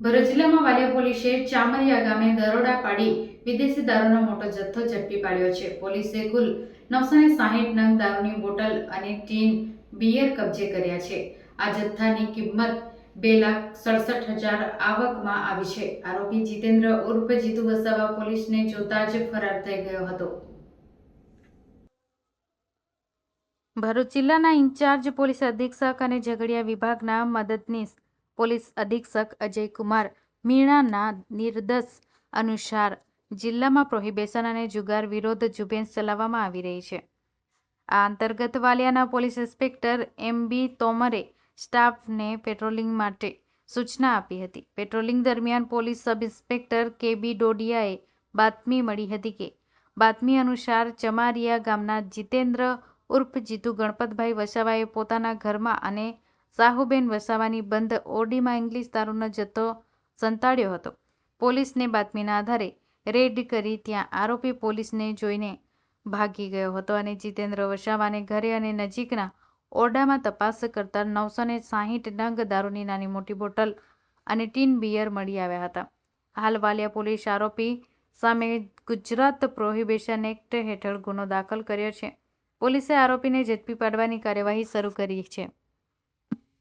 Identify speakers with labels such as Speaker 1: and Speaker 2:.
Speaker 1: ભરૂચ જિલ્લામાં વાલિયા પોલીસે ચામરિયા ગામે દરોડા પાડી વિદેશી દારૂનો મોટો જથ્થો ઝડપી પાડ્યો છે. પોલીસે કુલ 960 નંગ દારૂની બોટલ અને ટીન બિયર કબજે કર્યા છે. આ જથ્થાની કિંમત 2,67,000 આવકમાં આવી છે. આરોપી જીતેન્દ્ર ઉર્ફ જીતુ વસાવા પોલીસને જોતા જ ફરાર થઈ ગયો હતો. ભરૂચ જિલ્લાના ઇન્ચાર્જ પોલીસ અધિક્ષક અને ઝઘડિયા વિભાગના મદદનીશ પોલીસ અધિક્ષક અજયકુમાર મીણાના નિર્દેશ અનુસાર જિલ્લામાં પ્રોહિબિશન અને જુગાર વિરોધ ઝુંબેશ ચલાવવામાં આવી રહી છે. આ અંતર્ગત વાલિયાના પોલીસ ઇન્સ્પેક્ટર એમ.બી. તોમરે સ્ટાફને પેટ્રોલિંગ માટે સૂચના આપી હતી. પેટ્રોલિંગ દરમિયાન પોલીસ સબ ઇન્સ્પેક્ટર કે.બી. ડોડિયાએ બાતમી મળી હતી કે બાતમી અનુસાર ચમારિયા ગામના જીતેન્દ્ર ઉર્ફ જીતુ ગણપતભાઈ વસાવાએ પોતાના ઘરમાં અને સાહુબેન વસાવાની બંધ ઓરડીમાં ઇંગ્લિશ દારૂનો જથ્થો સંતાડ્યો હતો. પોલીસને બાતમીના આધારે રેડ કરી ત્યાં આરોપી પોલીસને જોઈને ભાગી ગયો હતો અને જીતેન્દ્ર વસાવાને ઘરે અને નજીકના ઓરડામાં તપાસ કરતા 960 નંગ દારૂની નાની મોટી બોટલ અને ટીન બિયર મળી આવ્યા હતા. હાલ વાલિયા પોલીસ આરોપી સામે ગુજરાત પ્રોહિબિશન એક્ટ હેઠળ ગુનો દાખલ કર્યો છે. પોલીસે આરોપીને ઝડપી પાડવાની કાર્યવાહી શરૂ કરી છે.